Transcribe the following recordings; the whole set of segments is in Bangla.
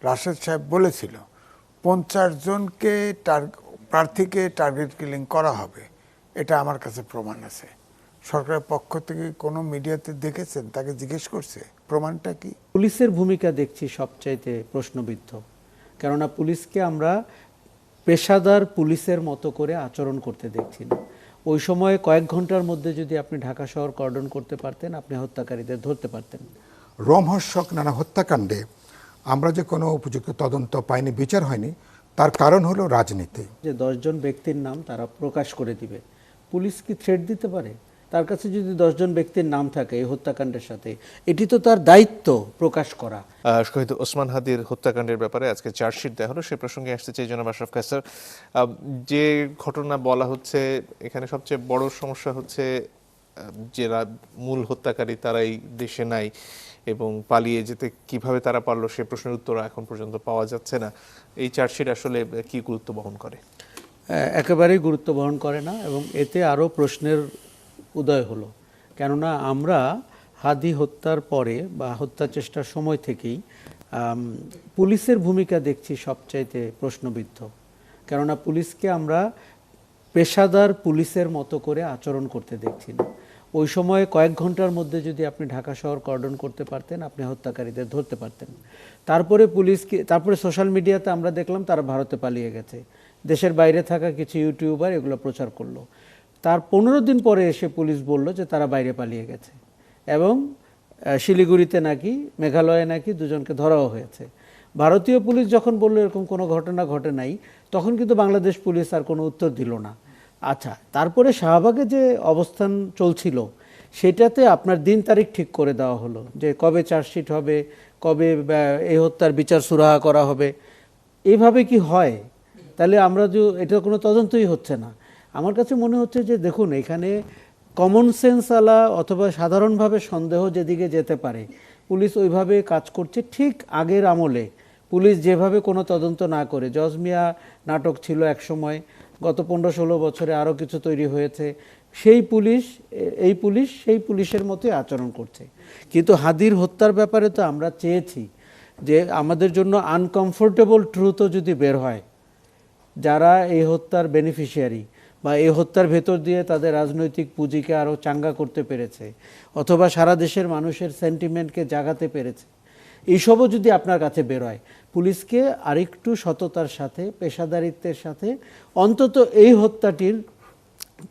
রাশেদ সাহেব বলেছিল 50 জনকে প্রার্থীকে টার্গেট কিলিং করা হবে, এটা আমার কাছে প্রমাণ আছে। সরকারের পক্ষ থেকে কোনো মিডিয়াতে দেখেছেন, তাকে জিজ্ঞেস করছে প্রমাণটা কি? পুলিশের ভূমিকা দেখছি সবচাইতে প্রশ্নবিদ্ধ, কেননা পুলিশকে আমরা পেশাদার পুলিশের মতো করে আচরণ করতে দেখছি না। ওই সময়ে কয়েক ঘন্টার মধ্যে যদি আপনি ঢাকা শহর কর্ডন করতে পারতেন, আপনি হত্যাকারীদের ধরতে পারতেন। রোমহর্ষক নানা হত্যাকাণ্ডে আমরা যে কোনো উপযুক্ত তদন্ত পাইনি, বিচার হয়নি, তার কারণ হলো রাজনীতি। যে 10 জন ব্যক্তির নাম তারা প্রকাশ করে দিবে, পুলিশ কি থ্রেট দিতে পারে? তার কাছে যদি 10 জন ব্যক্তির নাম থাকে এই হত্যাকাণ্ডের সাথে, এটি তো তার দায়িত্ব প্রকাশ করা। শহীদ ওসমান হাদির হত্যাকাণ্ডের ব্যাপারে আজকে চার্জশিট দেওয়া হলো, সে প্রসঙ্গে আসতে চাই জনাব আশরাফ কায়সার। যে ঘটনা বলা হচ্ছে, এখানে সবচেয়ে বড় সমস্যা হচ্ছে যারা মূল হত্যাকারী তারাই দেশে নাই এবং পালিয়ে যেতে কিভাবে তারা পারলো সে প্রশ্নের উত্তর এখন পর্যন্ত পাওয়া যাচ্ছে না। এই চার্জশিট আসলে কি গুরুত্ব বহন করে? একেবারেই গুরুত্ব বহন করে না, এবং এতে আরও প্রশ্নের উদয় হলো। কেননা আমরা হাদি হত্যার পরে বা হত্যা চেষ্টার সময় থেকেই পুলিশের ভূমিকা দেখছি সবচাইতে প্রশ্নবিদ্ধ, কেননা পুলিশকে আমরা পেশাদার পুলিশের মতো করে আচরণ করতে দেখছি না। ওই সময়ে কয়েক ঘন্টার মধ্যে যদি আপনি ঢাকা শহর কর্ডন করতে পারতেন, আপনি হত্যাকারীদের ধরতে পারতেন। তারপরে সোশ্যাল মিডিয়াতে আমরা দেখলাম তারা ভারতে পালিয়ে গেছে, দেশের বাইরে থাকা কিছু ইউটিউবার এগুলো প্রচার করলো। তার 15 দিন পরে এসে পুলিশ বলল যে তারা বাইরে পালিয়ে গেছে, এবং শিলিগুড়িতে নাকি, মেঘালয়ে নাকি 2 জনকে ধরাও হয়েছে। ভারতীয় পুলিশ যখন বলল এরকম কোনো ঘটনা ঘটে নাই, তখন কিন্তু বাংলাদেশ পুলিশ আর কোনো উত্তর দিল না। আচ্ছা, তারপরে শাহবাগে যে অবস্থান চলছিল সেটাতে আপনার দিন তারিখ ঠিক করে দেওয়া হলো যে কবে চার্জশিট হবে, কবে এই হত্যার বিচার সুরাহা করা হবে। এইভাবে কি হয়? তাহলে আমরা যে এটা কোনো তদন্তই হচ্ছে না। আমার কাছে মনে হচ্ছে যে দেখুন, এখানে কমন সেন্স আলা অথবা সাধারণভাবে সন্দেহ যেদিকে যেতে পারে, পুলিশ ওইভাবে কাজ করছে। ঠিক আগের আমলে পুলিশ যেভাবে কোনো তদন্ত না করে, জজ মিয়া নাটক ছিল এক সময়, গত 15-16 বছরে আরও কিছু তৈরি হয়েছে, সেই পুলিশ সেই পুলিশের মতোই আচরণ করছে। কিন্তু হাদির হত্যার ব্যাপারে তো আমরা চেয়েছি যে আমাদের জন্য আনকমফোর্টেবল ট্রুথও যদি বের হয়, যারা এই হত্যার বেনিফিশিয়ারি বা এই হত্যার ভেতর দিয়ে তাদের রাজনৈতিক পুঁজিকে আরও চাঙ্গা করতে পেরেছে, অথবা সারা দেশের মানুষের সেন্টিমেন্টকে জাগাতে পেরেছে, এইসবও যদি আপনার কাছে বেরোয়, পুলিশকে আরেকটু সততার সাথে, পেশাদারিত্বের সাথে অন্তত এই হত্যাটির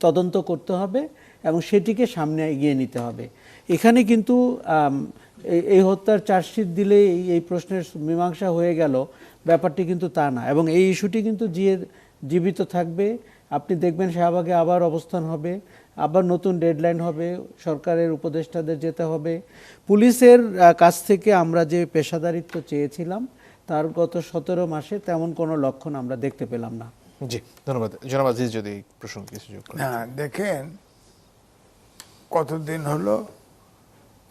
তদন্ত করতে হবে এবং সেটিকে সামনে এগিয়ে নিতে হবে। এখানে কিন্তু এই হত্যার চার্জশিট দিলে এই প্রশ্নের মীমাংসা হয়ে গেল, ব্যাপারটি কিন্তু তা না। এবং এই ইস্যুটি কিন্তু জীবিত থাকবে। আপনি দেখবেন শাহবাগে আবার অবস্থান হবে, আবার নতুন ডেডলাইন হবে, সরকারের উপদেষ্টাদের যেতে হবে। পুলিশের কাছ থেকে আমরা যে পেশাদারিত্ব চেয়েছিলাম তার গত 17 মাসে তেমন কোনো লক্ষণ আমরা দেখতে পেলাম না। জি, ধন্যবাদ। জনাব আজিজ যদি এই প্রসঙ্গে কিছু যোগ করেন। হ্যাঁ, দেখেন কতদিন হলো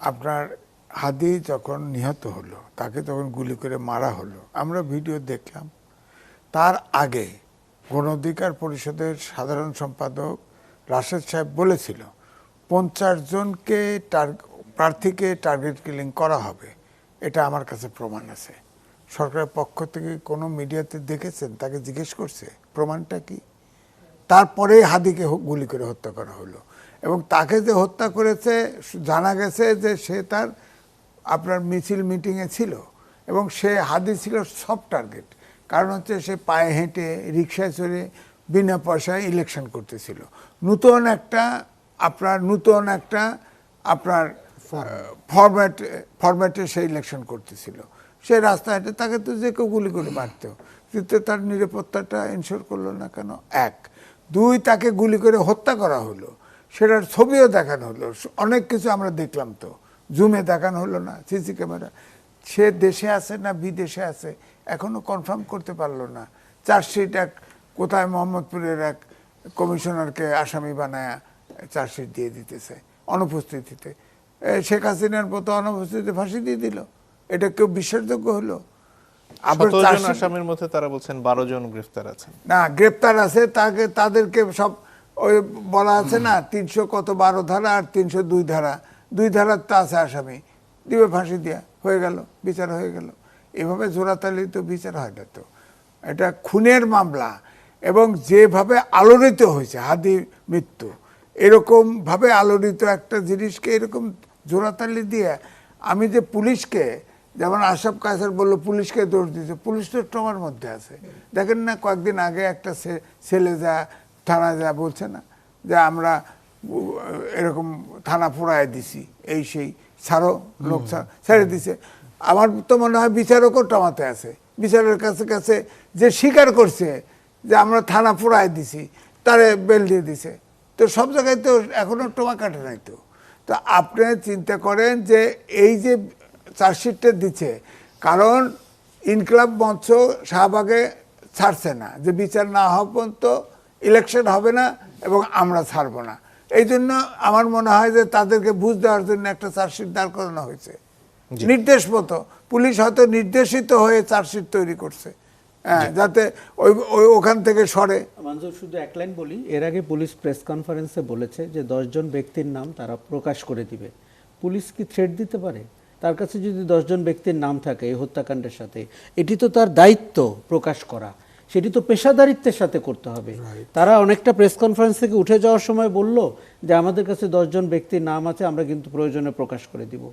আপনার হাদি যখন নিহত হলো, তাকে তখন গুলি করে মারা হলো, আমরা ভিডিও দেখলাম। তার আগে গণ অধিকার পরিষদের সাধারণ সম্পাদক রাশেদ সাহেব বলেছিল 50 জনকে প্রার্থীকে টার্গেট কিলিং করা হবে, এটা আমার কাছে প্রমাণ আছে। সরকারের পক্ষ থেকে কোনো মিডিয়াতে দেখেছেন, তাকে জিজ্ঞেস করছে প্রমাণটা কি? তারপরে হাদিকে গুলি করে হত্যা করা হলো, এবং তাকে যে হত্যা করেছে জানা গেছে যে সে তার আপনার মিছিল মিটিংয়ে ছিল, এবং সে হাদি ছিল সফট টার্গেট। কারণ হচ্ছে সে পায়ে হেঁটে, রিক্সায় চড়ে, বিনা পয়সায় ইলেকশন করতেছিল। নূতন একটা আপনার ফরম্যাটে সে ইলেকশন করতেছিল। সে রাস্তায় হেঁটে, তাকে তো যে কেউ গুলি করে মারতেও, কিন্তু তার নিরাপত্তাটা এনশোর করলো না কেন? 1, 2, তাকে গুলি করে হত্যা করা হলো, সেটার ছবিও দেখানো হলো, অনেক কিছু আমরা দেখলাম, তো জুমে দেখানো হলো না, সিসি ক্যামেরা। সে দেশে আছে না বিদেশে আছে এখনো কনফার্ম করতে পারলো না। চার্জশিট কোথায় মোহাম্মদপুরের এক কমিশনারকে আসামি বানায় চার্জশিট দিয়ে দিতেছে অনুপস্থিতিতে। শেখ হাসিনার মতো অনুপস্থিতিতে ফাঁসি দিয়ে দিল, এটা কেউ বিশ্বাসযোগ্য হলো? 17 জন আসামির মধ্যে তারা বলছেন 12 জন গ্রেফতার আছেন। না, গ্রেপ্তার আছে, তাদেরকে সব ওই বলা আছে না 312 ধারা আর 302 ধারা, 2 ধারার তো আছে আসামি, দিবে ফাঁসি দিয়া, হয়ে গেল, বিচার হয়ে গেল। এভাবে জোড়াতালি তো বিচার হয় না তো। এটা খুনের মামলা, এবং যেভাবে আলোড়িত হয়েছে হাদির মৃত্যু, এরকম ভাবে আলোড়িত একটা জিনিসকে এরকম জোড়াতালি দিয়ে আমি যে পুলিশকে, যেমন আশরাফ কায়সার বললো পুলিশকে দোষ দিচ্ছে, পুলিশ তো ট্রমার মধ্যে আছে। দেখেন না কয়েকদিন আগে একটা ছেলে যা থানা যা বলছে না যে আমরা এরকম থানা পোড়ায় দিছি, এই সেই ছাড়ো, লোক ছেড়ে দিছে। আমার তো মনে হয় বিচারকও টমাতে আছে, বিচারের কাছে কাছে যে স্বীকার করছে যে আমরা থানা পোড়ায় দিছি, তারে বেল দিয়ে দিছে। তো সব জায়গায় তো এখনো টোমা কাটে নাই তো। তো আপনি চিন্তা করেন যে এই যে চার্জশিটটা দিচ্ছে, কারণ ইনকলাব মঞ্চ শাহবাগে ছাড়ছে না যে বিচার না হওয়া পর্যন্ত ইলেকশন হবে না এবং আমরা ছাড়বো না। এই জন্য আমার মনে হয় যে তাদেরকে বুঝ দেওয়ার জন্য একটা চার্জশিট দাঁড় করানো হয়েছে নির্দেশ মতো। পুলিশ হয়তো নির্দেশিত হয়ে চার্জশিট তৈরি করছে, হ্যাঁ, যাতে ওখান থেকে সরে। মঞ্জুর, শুধু এক লাইন বলি, এর আগে পুলিশ প্রেস কনফারেন্সে বলেছে যে 10 জন ব্যক্তির নাম তারা প্রকাশ করে দিবে। পুলিশ কি থ্রেট দিতে পারে? তার কাছে যদি 10 জন ব্যক্তির নাম থাকে এই হত্যাকাণ্ডের সাথে, এটি তো তার দায়িত্ব প্রকাশ করা, সেটি তো পেশাদারিত্বের সাথে করতে হবে। তারা অনেকটা প্রেস কনফারেন্স থেকে উঠে যাওয়ার সময় বলল যে আমাদের কাছে 10 জন ব্যক্তির নাম আছে, আমরা কিন্তু প্রয়োজনে প্রকাশ করে দিব।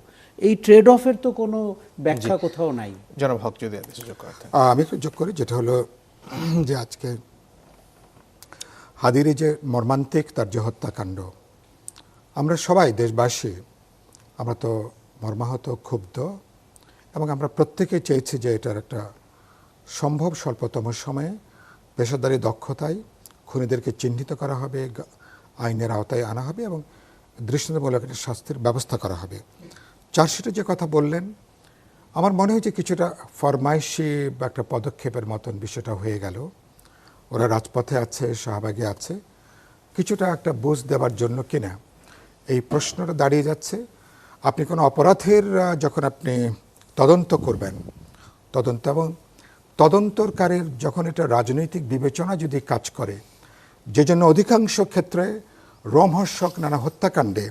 এই ট্রেড অফের তো কোনো ব্যাখ্যা কোথাও নাই। জনাব হক যদি যোগ করতেন। আমি একটু যোগ করি, যেটা হলো যে আজকে হাদির এই যে মর্মান্তিক তার যে হত্যাকাণ্ড, আমরা সবাই দেশবাসী আমরা তো মর্মাহত, ক্ষুব্ধ, এবং আমরা প্রত্যেকেই চেয়েছি যে এটার একটা সম্ভব স্বল্পতম সময়ে পেশাদারি দক্ষতায় খুনিদেরকে চিহ্নিত করা হবে, আইনের আওতায় আনা হবে এবং দৃষ্টান্তমূলক একটা শাস্তির ব্যবস্থা করা হবে। চার্জশিটে যে কথা বললেন, আমার মনে হয় যে কিছুটা ফরমাইশি বা একটা পদক্ষেপের মতন বিষয়টা হয়ে গেল। ওরা রাজপথে আছে, শাহবাগে আছে, কিছুটা একটা বুঝ দেওয়ার জন্য কিনা এই প্রশ্নটা দাঁড়িয়ে যাচ্ছে। আপনি কোনো অপরাধের যখন আপনি তদন্ত করবেন, তদন্ত এবং তদন্তকারীর যখন এটা রাজনৈতিক বিবেচনা যদি কাজ করে, যে জন্য অধিকাংশ ক্ষেত্রে রোমহর্ষক নানা হত্যাকাণ্ডে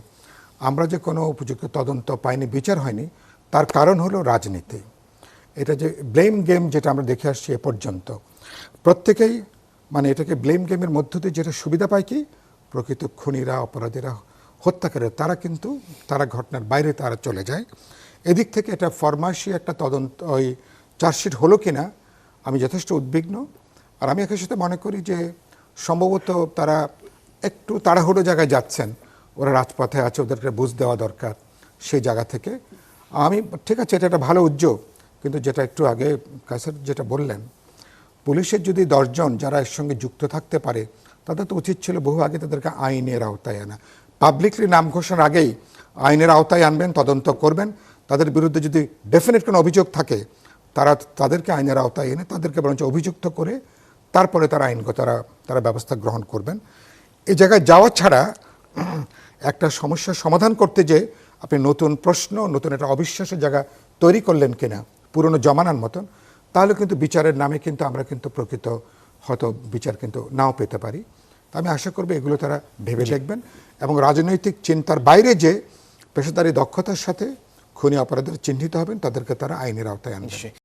আমরা যে কোনো উপযুক্ত তদন্ত পাইনি, বিচার হয়নি, তার কারণ হলো রাজনীতি। এটা যে ব্লেম গেম যেটা আমরা দেখে আসছি এ পর্যন্ত, প্রত্যেকেই মানে এটাকে ব্লেম গেমের মধ্য দিয়ে যেটা সুবিধা পায় কি, প্রকৃত খুনিরা, অপরাধীরা, হত্যাকারীরা তারা কিন্তু তারা ঘটনার বাইরে তারা চলে যায়। এদিক থেকে এটা ফরমাইশি একটা তদন্ত ওই চার্জশিট হলো কিনা আমি যথেষ্ট উদ্বিগ্ন। আর আমি একই সাথে মনে করি যে সম্ভবত তারা একটু তাড়াহুড়ো জায়গায় যাচ্ছেন, ওরা রাজপথে আছে, ওদেরকে বুঝ দেওয়া দরকার সেই জায়গা থেকে। আমি ঠিক আছে, এটা একটা ভালো উদ্যোগ, কিন্তু যেটা একটু আগে কাছের যেটা বললেন, পুলিশের যদি 10 জন যারা এর সঙ্গে যুক্ত থাকতে পারে, তাদের তো উচিত ছিল বহু আগে তাদেরকে আইনের আওতায় আনা। পাবলিকলি নাম ঘোষণার আগেই আইনের আওতায় আনবেন, তদন্ত করবেন, তাদের বিরুদ্ধে যদি ডেফিনেট কোনো অভিযোগ থাকে তাদেরকে আইনের আওতায় এনে তাদেরকে বরঞ্চ অভিযুক্ত করে তারপরে তারা আইনগত তারা ব্যবস্থা গ্রহণ করবেন। এই জায়গায় যাওয়া ছাড়া একটা সমস্যার সমাধান করতে যে আপনি নতুন প্রশ্ন, নতুন একটা অবিশ্বাসের জায়গা তৈরি করলেন কিনা পুরনো জমানার মতন, তাহলে কিন্তু বিচারের নামে কিন্তু আমরা কিন্তু প্রকৃত হয়তো বিচার কিন্তু নাও পেতে পারি। আমি আশা করব এগুলো তারা ভেবে দেখবেন এবং রাজনৈতিক চিন্তার বাইরে যে পেশাদারি দক্ষতার সাথে খুনি অপরাধীরা চিহ্নিত হবেন, তাদেরকে তারা আইনের আওতায় আনবেন।